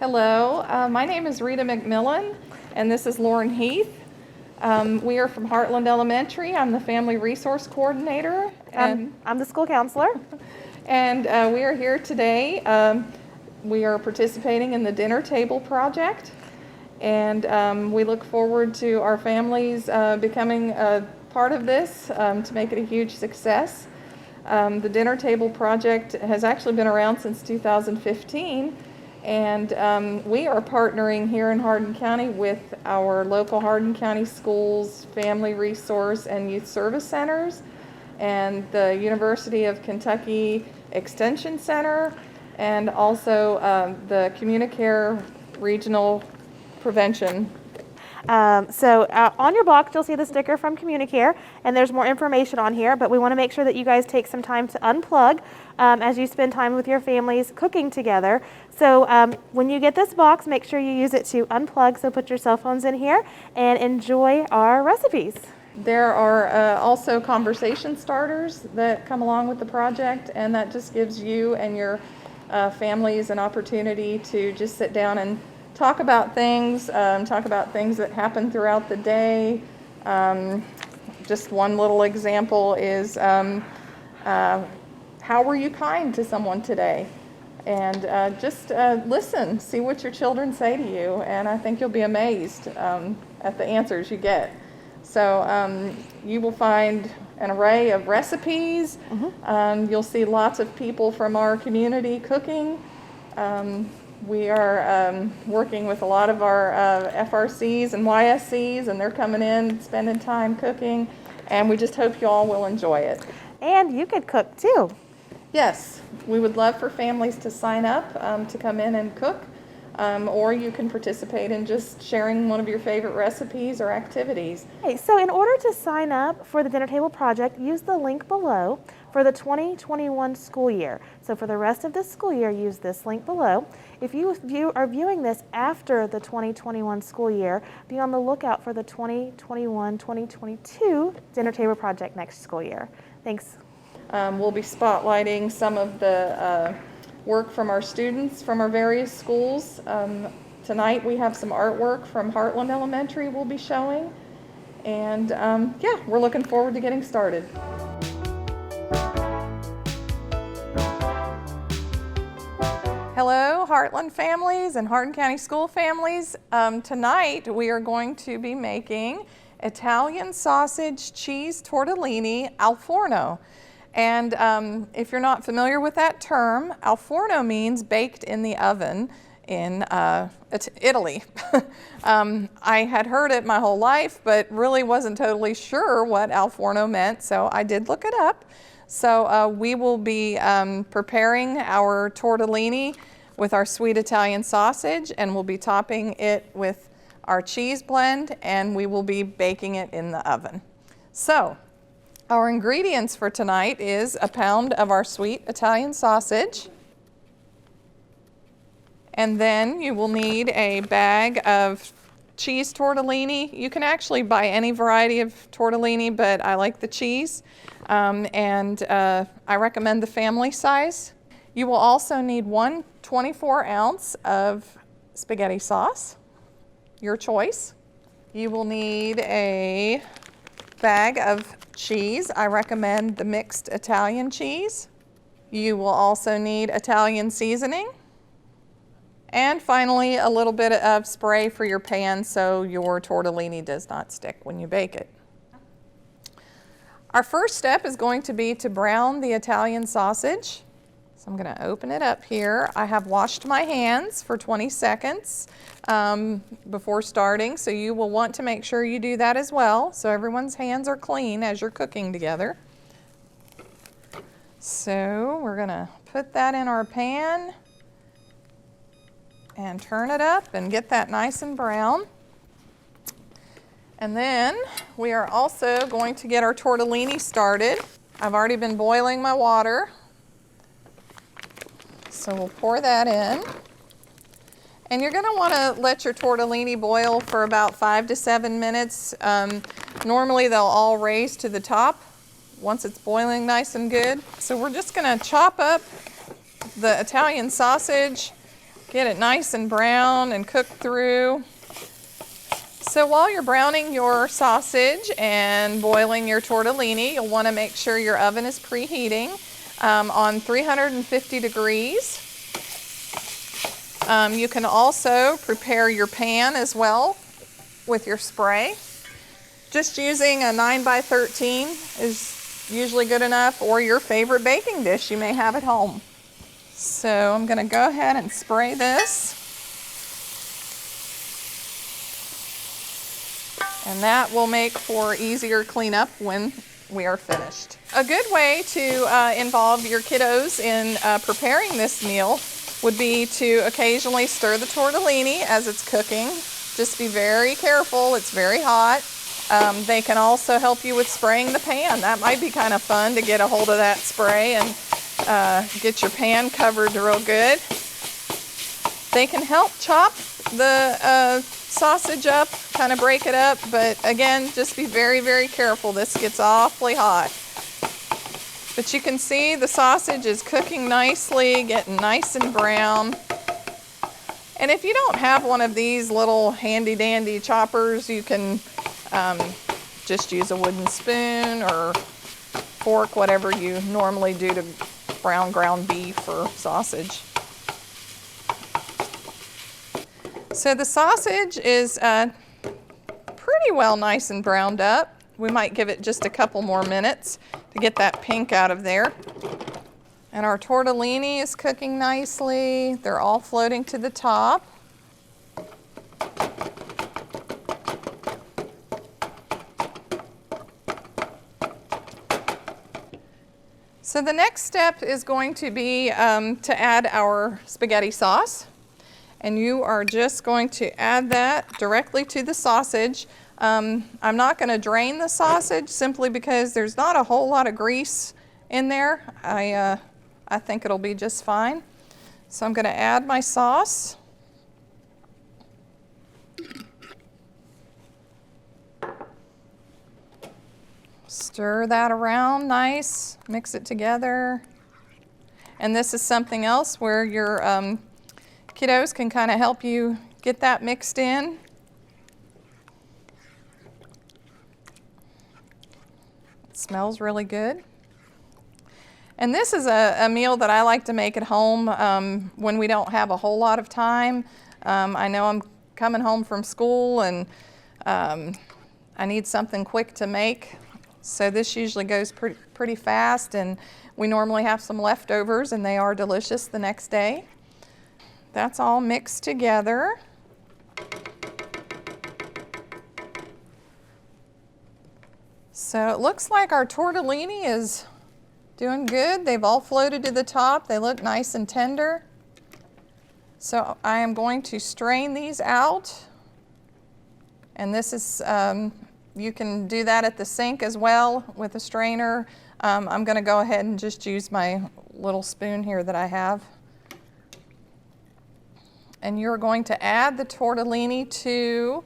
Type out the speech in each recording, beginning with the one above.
Hello, my name is Rita McMillan, and this is Lauren Heath. We are from Heartland Elementary. I'm the Family Resource Coordinator. And I'm the school counselor. And we are here today. We are participating in the Dinner Table Project, and we look forward to our families becoming a part of this to make it a huge success. The Dinner Table Project has actually been around since 2015. And we are partnering here in Hardin County with our local Hardin County schools, family resource, and youth service centers, and the University of Kentucky Extension Center, and also the Communicare Regional Prevention. On your box, you'll see the sticker from Communicare, and there's more information on here, but we want to make sure that you guys take some time to unplug as you spend time with your families cooking together. So when you get this box, make sure you use it to unplug, so put your cell phones in here and enjoy our recipes. There are also conversation starters that come along with the project, and that just gives you and your families an opportunity to just sit down and talk about things that happen throughout the day. Just one little example is, how were you kind to someone today? And just listen, see what your children say to you, and I think you'll be amazed at the answers you get. So you will find an array of recipes. You'll see lots of people from our community cooking. We are working with a lot of our FRCs and YSCs, and they're coming in, spending time cooking, and we just hope you all will enjoy it. And you could cook too. Yes, we would love for families to sign up to come in and cook, or you can participate in just sharing one of your favorite recipes or activities. Okay, so in order to sign up for the Dinner Table Project, use the link below for the 2021 school year. So for the rest of this school year, use this link below. If you are viewing this after the 2021 school year, be on the lookout for the 2021-2022 Dinner Table Project next school year. Thanks. We'll be spotlighting some of the work from our students from our various schools. Tonight we have some artwork from Heartland Elementary we'll be showing. And yeah, we're looking forward to getting started. Hello, Heartland families and Hardin County school families. Tonight we are going to be making Italian sausage cheese tortellini al forno. And if you're not familiar with that term, al forno means baked in the oven in Italy. I had heard it my whole life, but really wasn't totally sure what al forno meant, so I did look it up. So we will be preparing our tortellini with our sweet Italian sausage, and we'll be topping it with our cheese blend, and we will be baking it in the oven. So our ingredients for tonight is a pound of our sweet Italian sausage, and then you will need a bag of cheese tortellini. You can actually buy any variety of tortellini, but I like the cheese, and I recommend the family size. You will also need one 24-ounce of spaghetti sauce, your choice. You will need a bag of cheese. I recommend the mixed Italian cheese. You will also need Italian seasoning. And finally, a little bit of spray for your pan so your tortellini does not stick when you bake it. Our first step is going to be to brown the Italian sausage. So I'm going to open it up here. I have washed my hands for 20 seconds before starting, so you will want to make sure you do that as well, so everyone's hands are clean as you're cooking together. So we're going to put that in our pan and turn it up and get that nice and brown. And then we are also going to get our tortellini started. I've already been boiling my water. So we'll pour that in. And you're going to want to let your tortellini boil for about 5 to 7 minutes. Normally they'll all raise to the top once it's boiling nice and good. So we're just going to chop up the Italian sausage Get it nice and brown and cooked through. So while you're browning your sausage and boiling your tortellini, you'll want to make sure your oven is preheating on 350 degrees. You can also prepare your pan as well with your spray. Just using a 9x13 is usually good enough, or your favorite baking dish you may have at home. So I'm going to go ahead and spray this. And that will make for easier cleanup when we are finished. A good way to involve your kiddos in preparing this meal would be to occasionally stir the tortellini as it's cooking. Just be very careful, it's very hot. They can also help you with spraying the pan. That might be kind of fun to get a hold of that spray and get your pan covered real good. They can help chop the sausage up, kind of break it up, but again, just be very, very careful. This gets awfully hot. But you can see the sausage is cooking nicely, getting nice and brown. And if you don't have one of these little handy dandy choppers, you can just use a wooden spoon or fork, whatever you normally do to brown ground beef or sausage. So the sausage is pretty well nice and browned up. We might give it just a couple more minutes to get that pink out of there. And our tortellini is cooking nicely. They're all floating to the top. So the next step is going to be to add our spaghetti sauce. And you are just going to add that directly to the sausage. I'm not going to drain the sausage simply because there's not a whole lot of grease in there. I think it'll be just fine. So I'm going to add my sauce. Stir that around nice, mix it together. And this is something else where your kiddos can kind of help you get that mixed in. It smells really good. And this is a meal that I like to make at home when we don't have a whole lot of time. I know I'm coming home from school and I need something quick to make. So this usually goes pretty fast, and we normally have some leftovers and they are delicious the next day. That's all mixed together. So it looks like our tortellini is doing good. They've all floated to the top. They look nice and tender. So I am going to strain these out. And this is, you can do that at the sink as well with a strainer. I'm going to go ahead and just use my little spoon here that I have. And you're going to add the tortellini to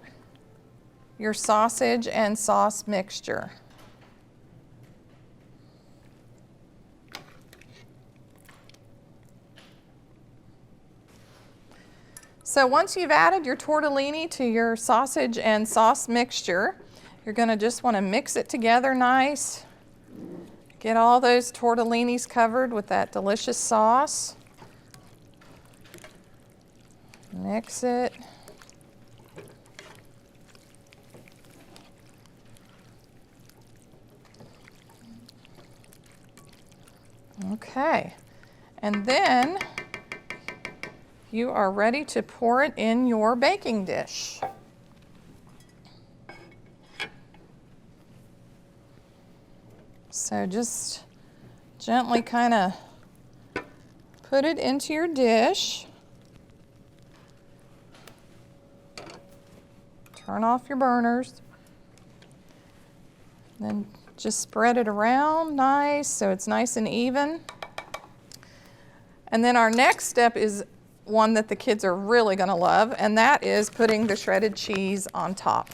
your sausage and sauce mixture. So once you've added your tortellini to your sausage and sauce mixture, you're going to just want to mix it together nice. Get all those tortellinis covered with that delicious sauce. Mix it. Okay, and then you are ready to pour it in your baking dish. So just gently kind of put it into your dish. Turn off your burners. Then just spread it around nice so it's nice and even. And then our next step is one that the kids are really going to love, and that is putting the shredded cheese on top.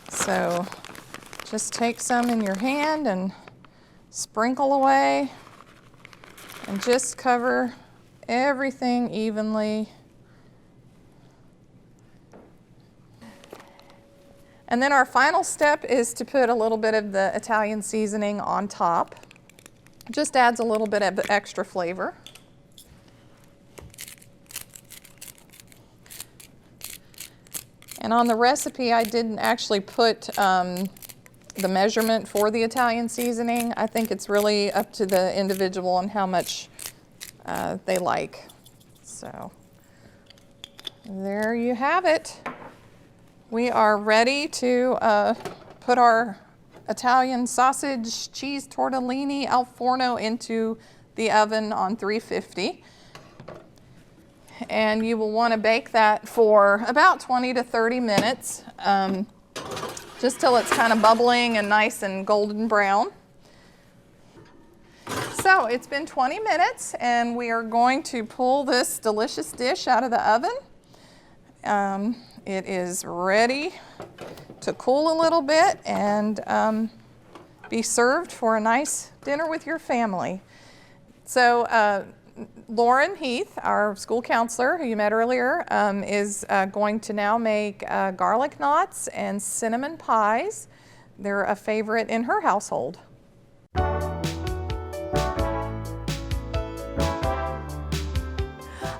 So just take some in your hand and sprinkle away and just cover everything evenly And then our final step is to put a little bit of the Italian seasoning on top. Just adds a little bit of extra flavor. And on the recipe, I didn't actually put the measurement for the Italian seasoning. I think it's really up to the individual on how much they like. So there you have it. We are ready to put our Italian sausage cheese tortellini al forno into the oven on 350. And you will want to bake that for about 20 to 30 minutes, just till it's kind of bubbling and nice and golden brown. So it's been 20 minutes and we are going to pull this delicious dish out of the oven. It is ready to cool a little bit and be served for a nice dinner with your family. So Lauren Heath, our school counselor who you met earlier, is going to now make garlic knots and cinnamon pies. They're a favorite in her household.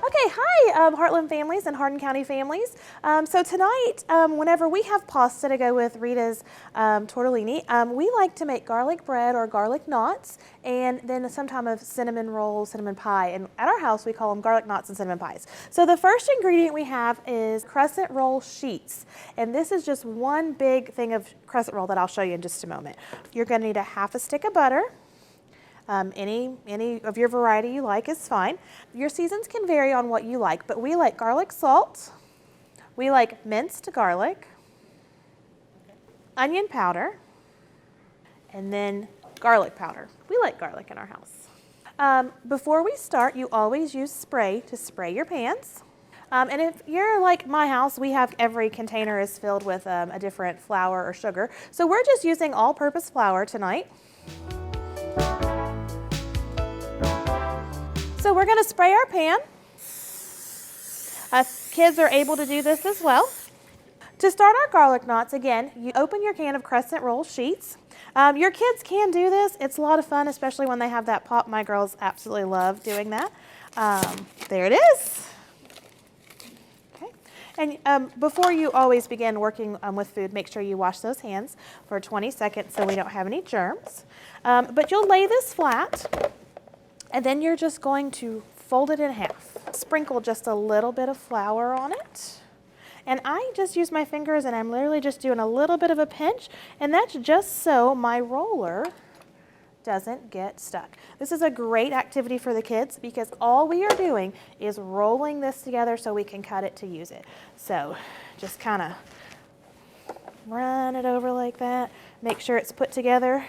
Okay, hi Heartland families and Hardin County families. So tonight, whenever we have pasta to go with Rita's tortellini, we like to make garlic bread or garlic knots and then some type of cinnamon roll, cinnamon pie. And at our house, we call them garlic knots and cinnamon pies. So the first ingredient we have is crescent roll sheets. And this is just one big thing of crescent roll that I'll show you in just a moment. You're gonna need a half a stick of butter. Any of your variety you like is fine. Your seasons can vary on what you like, but we like garlic salt, we like minced garlic, onion powder, and then garlic powder. We like garlic in our house. Before we start, you always use spray to spray your pans. And if you're like my house, we have every container is filled with a different flour or sugar. So we're just using all-purpose flour tonight. So we're going to spray our pan. Kids are able to do this as well. To start our garlic knots, again, you open your can of crescent roll sheets. Your kids can do this. It's a lot of fun, especially when they have that pop. My girls absolutely love doing that. There it is. Okay. And before you always begin working with food, make sure you wash those hands for 20 seconds so we don't have any germs. But you'll lay this flat. And then you're just going to fold it in half. Sprinkle just a little bit of flour on it. And I just use my fingers and I'm literally just doing a little bit of a pinch. And that's just so my roller doesn't get stuck. This is a great activity for the kids because all we are doing is rolling this together so we can cut it to use it. So just kind of run it over like that. Make sure it's put together.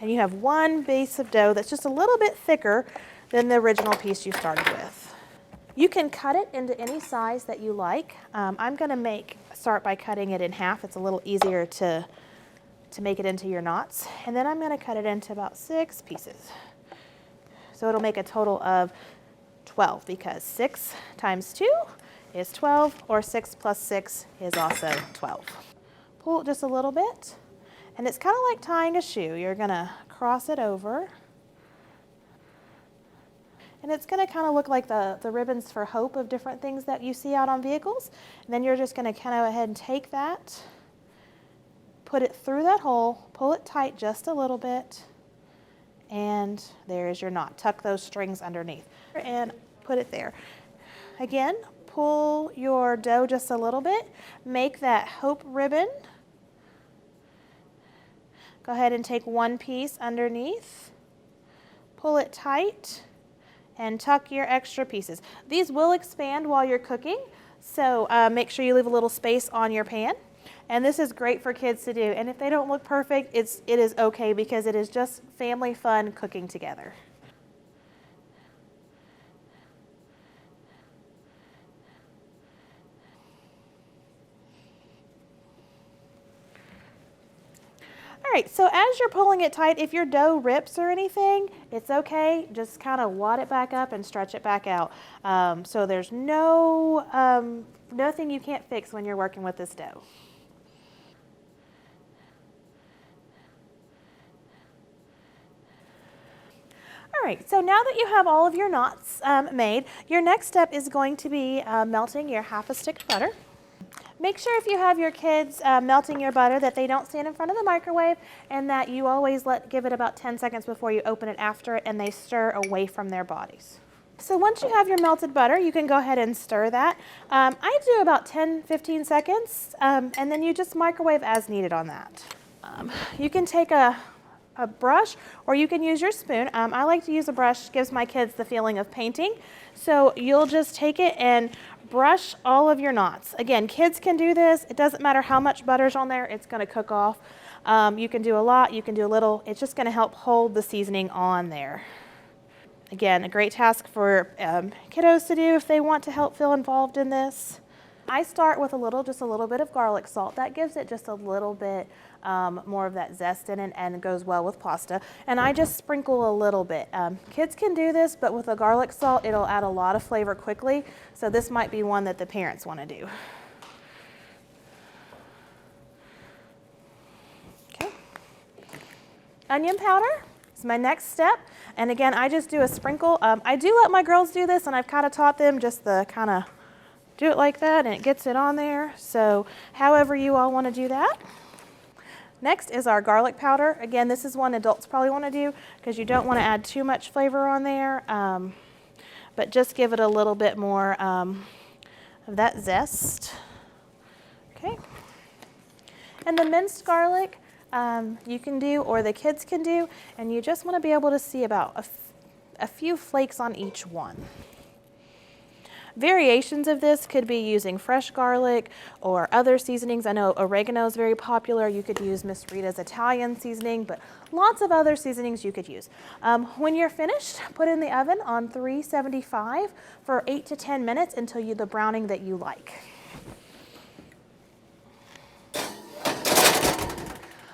And you have one base of dough that's just a little bit thicker than the original piece you started with. You can cut it into any size that you like. I'm going to start by cutting it in half. It's a little easier to make it into your knots. And then I'm going to cut it into about 6 pieces. So it'll make a total of 12 because 6 times 2 is 12, or 6 plus 6 is also 12. Pull it just a little bit. And it's kind of like tying a shoe. You're going to cross it over. And it's going to kind of look like the ribbons for hope of different things that you see out on vehicles. And then you're just going to kind of go ahead and take that, put it through that hole, pull it tight just a little bit, and there is your knot. Tuck those strings underneath and put it there. Again, pull your dough just a little bit. Make that hope ribbon. Go ahead and take one piece underneath, pull it tight, and tuck your extra pieces. These will expand while you're cooking, so make sure you leave a little space on your pan. And this is great for kids to do. And if they don't look perfect, it is okay because it is just family fun cooking together. All right, so as you're pulling it tight, if your dough rips or anything, it's okay. Just kind of wad it back up and stretch it back out. So there's nothing you can't fix when you're working with this dough. right, so now that you have all of your knots made, your next step is going to be melting your half a stick of butter. Make sure if you have your kids melting your butter that they don't stand in front of the microwave, and that you always give it about 10 seconds before you open it after it, and they stir away from their bodies. So once you have your melted butter, you can go ahead and stir that. I do about 10-15 seconds, and then you just microwave as needed on that. You can take a brush, or you can use your spoon. I like to use a brush, gives my kids the feeling of painting. So you'll just take it and brush all of your knots. Again, kids can do this. It doesn't matter how much butter's on there, it's gonna cook off. You can do a lot, you can do a little. It's just gonna help hold the seasoning on there. Again, a great task for kiddos to do if they want to help feel involved in this. I start with just a little bit of garlic salt. That gives it just a little bit more of that zest in it, and it goes well with pasta. And I just sprinkle a little bit. Kids can do this, but with the garlic salt, it'll add a lot of flavor quickly. So this might be one that the parents want to do. Okay. Onion powder is my next step. And again, I just do a sprinkle. I do let my girls do this, and I've kind of taught them just the kind of do it like that, and it gets it on there. So however you all want to do that. Next is our garlic powder. Again, this is one adults probably want to do because you don't want to add too much flavor on there, but just give it a little bit more of that zest. Okay. And the minced garlic you can do, or the kids can do, and you just want to be able to see about a few flakes on each one. Variations of this could be using fresh garlic or other seasonings. I know oregano is very popular. You could use Miss Rita's Italian seasoning, but lots of other seasonings you could use. When you're finished, put in the oven on 375 for 8 to 10 minutes until the browning that you like.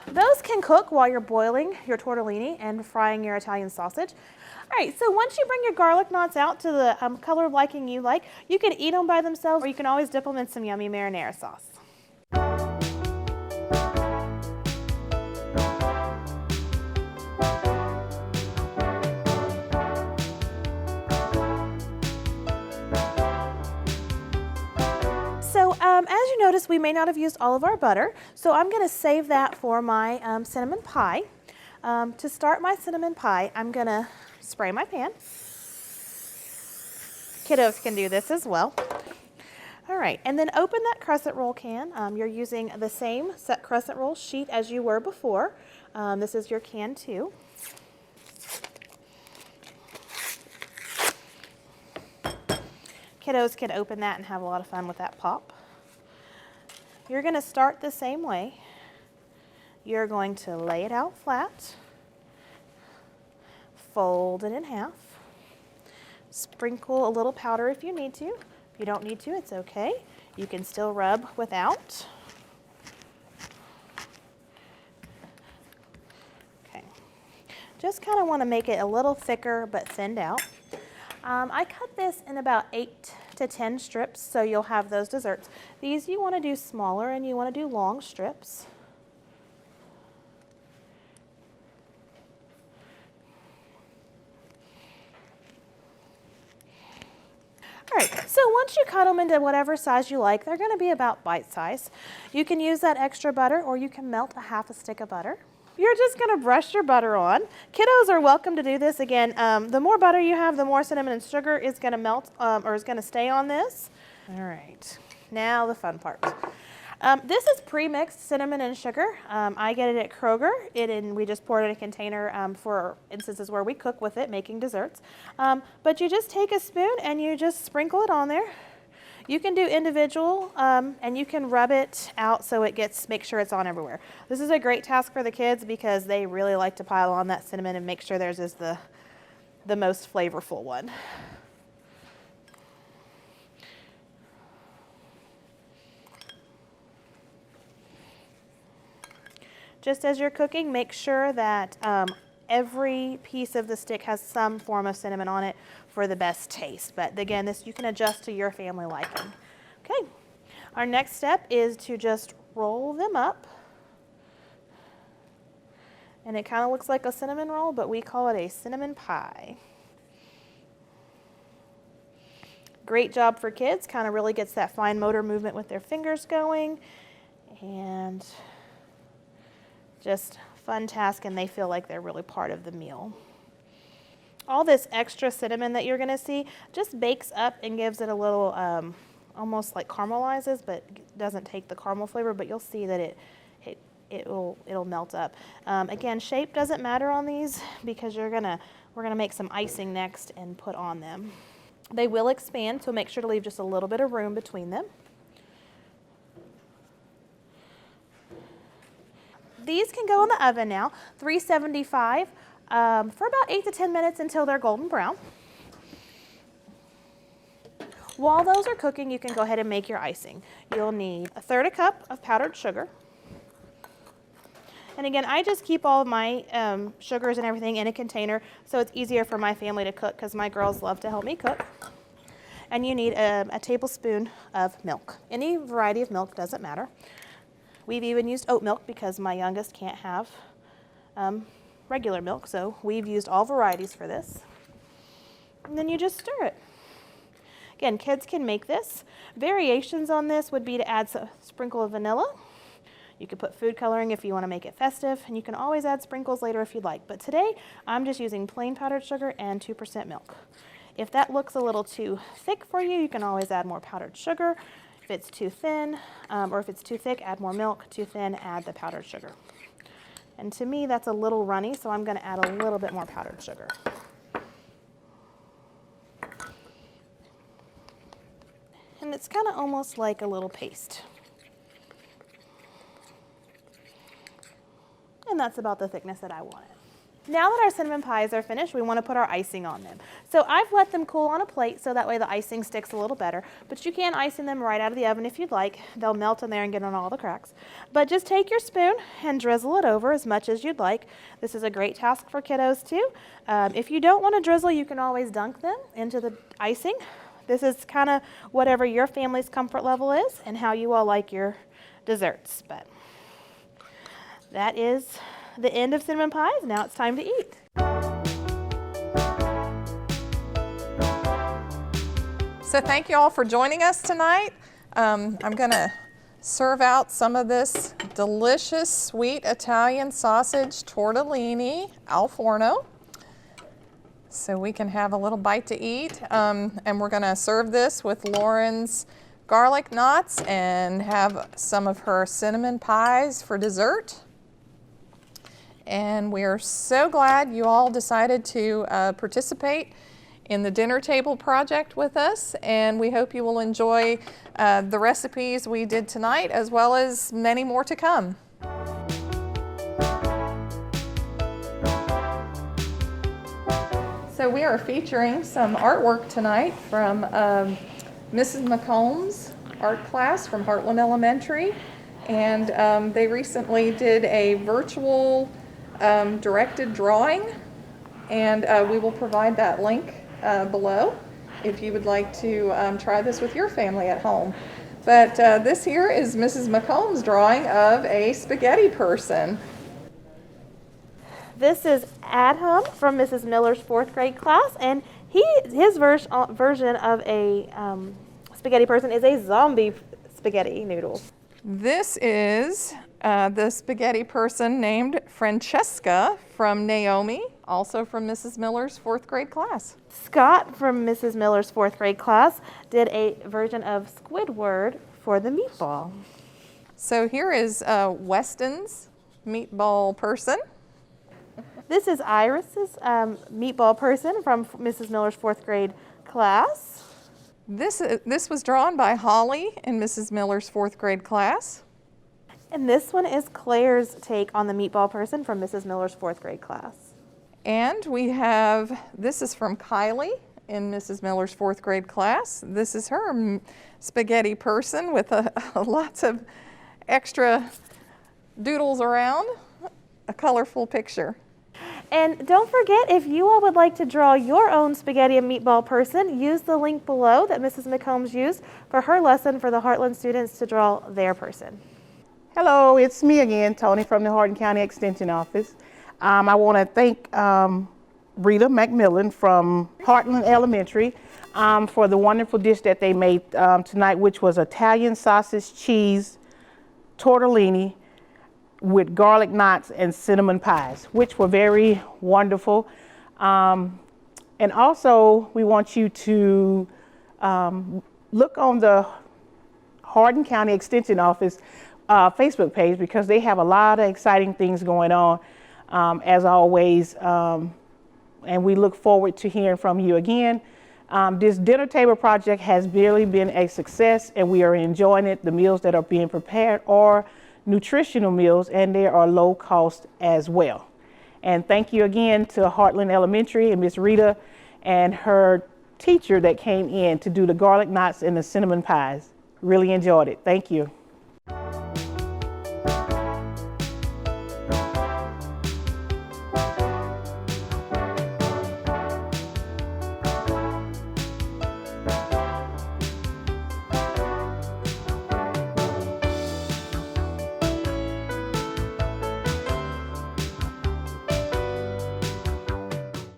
Those can cook while you're boiling your tortellini and frying your Italian sausage. All right, so once you bring your garlic knots out to the color liking you like, you can eat them by themselves, or you can always dip them in some yummy marinara sauce. So as you notice, we may not have used all of our butter, so I'm going to save that for my cinnamon pie. To start my cinnamon pie, I'm going to spray my pan. Kiddos can do this as well. All right, and then open that crescent roll can. You're using the same set crescent roll sheet as you were before. This is your can 2. Kiddos can open that and have a lot of fun with that pop. You're going to start the same way. You're going to lay it out flat, fold it in half, sprinkle a little powder if you need to. If you don't need to, it's okay. You can still rub without. Okay. Just kind of want to make it a little thicker but thinned out. I cut this in about 8 to 10 strips, so you'll have those desserts. These you want to do smaller, and you want to do long strips. All right, so once you cut them into whatever size you like, they're going to be about bite size. You can use that extra butter, or you can melt a half a stick of butter. You're just going to brush your butter on. Kiddos are welcome to do this. Again, the more butter you have, the more cinnamon and sugar is going to melt or is going to stay on this. All right, now the fun part. This is pre-mixed cinnamon and sugar. I get it at Kroger, and we just pour it in a container for instances where we cook with it, making desserts. But you just take a spoon and you just sprinkle it on there. You can do individual, and you can rub it out so it make sure it's on everywhere. This is a great task for the kids because they really like to pile on that cinnamon and make sure theirs is the most flavorful one. Just as you're cooking, make sure that every piece of the stick has some form of cinnamon on it for the best taste. But again, this you can adjust to your family liking. Okay, our next step is to just roll them up And it kind of looks like a cinnamon roll, but we call it a cinnamon pie. Great job for kids, kind of really gets that fine motor movement with their fingers going. And just fun task, and they feel like they're really part of the meal. All this extra cinnamon that you're going to see just bakes up and gives it a little, almost like caramelizes, but doesn't take the caramel flavor, but you'll see that it'll melt up. Again, shape doesn't matter on these because we're gonna make some icing next and put on them. They will expand, so make sure to leave just a little bit of room between them. These can go in the oven now, 375, for about 8 to 10 minutes until they're golden brown. While those are cooking, you can go ahead and make your icing. You'll need 1/3 cup of powdered sugar. And again, I just keep all of my sugars and everything in a container so it's easier for my family to cook because my girls love to help me cook. And you need a tablespoon of milk. Any variety of milk, doesn't matter. We've even used oat milk because my youngest can't have regular milk, so we've used all varieties for this. And then you just stir it. Again, kids can make this. Variations on this would be to add a sprinkle of vanilla. You could put food coloring if you want to make it festive, and you can always add sprinkles later if you'd like. But today, I'm just using plain powdered sugar and 2% milk. If that looks a little too thick for you, you can always add more powdered sugar. If it's too thin, or if it's too thick, add more milk. Too thin, add the powdered sugar. And to me, that's a little runny, so I'm going to add a little bit more powdered sugar. And it's kind of almost like a little paste. And that's about the thickness that I wanted. Now that our cinnamon pies are finished, we want to put our icing on them. So I've let them cool on a plate so that way the icing sticks a little better. But you can icing them right out of the oven if you'd like. They'll melt in there and get on all the cracks. But just take your spoon and drizzle it over as much as you'd like. This is a great task for kiddos too. If you don't want to drizzle, you can always dunk them into the icing. This is kind of whatever your family's comfort level is and how you all like your desserts. But that is the end of cinnamon pies. Now it's time to eat. So thank you all for joining us tonight. I'm going to serve out some of this delicious sweet Italian sausage tortellini al forno, so we can have a little bite to eat. And we're going to serve this with Lauren's garlic knots and have some of her cinnamon pies for dessert. And we are so glad you all decided to participate in the dinner table project with us, and we hope you will enjoy the recipes we did tonight as well as many more to come. So we are featuring some artwork tonight from Mrs. McComb's art class from Heartland Elementary, and they recently did a virtual directed drawing, and we will provide that link below if you would like to try this with your family at home. But this here is Mrs. McComb's drawing of a spaghetti person. This is Adam from Mrs. Miller's 4th grade class, and his version of a spaghetti person is a zombie spaghetti noodle. This is the spaghetti person named Francesca from Naomi, also from Mrs. Miller's 4th grade class. Scott from Mrs. Miller's 4th grade class did a version of Squidward for the meatball. So here is Weston's meatball person. This is Iris's meatball person from Mrs. Miller's 4th grade class. This was drawn by Holly in Mrs. Miller's 4th grade class. And this one is Claire's take on the meatball person from Mrs. Miller's 4th grade class. And we have, this is from Kylie in Mrs. Miller's 4th grade class. This is her spaghetti person with lots of extra doodles around, a colorful picture. And don't forget, if you all would like to draw your own spaghetti and meatball person, use the link below that Mrs. McCombs used for her lesson for the Heartland students to draw their person. Hello, it's me again, Tony from the Hardin County Extension Office. I want to thank Rita McMillan from Heartland Elementary for the wonderful dish that they made tonight, which was Italian sausage cheese tortellini with garlic knots and cinnamon pies, which were very wonderful. And also, we want you to look on the Hardin County Extension Office Facebook page, because they have a lot of exciting things going on, as always. And we look forward to hearing from you again. This dinner table project has really been a success, and we are enjoying it. The meals that are being prepared are nutritional meals, and they are low cost as well. And thank you again to Heartland Elementary and Miss Rita and her teacher that came in to do the garlic knots and the cinnamon pies. Really enjoyed it. Thank you.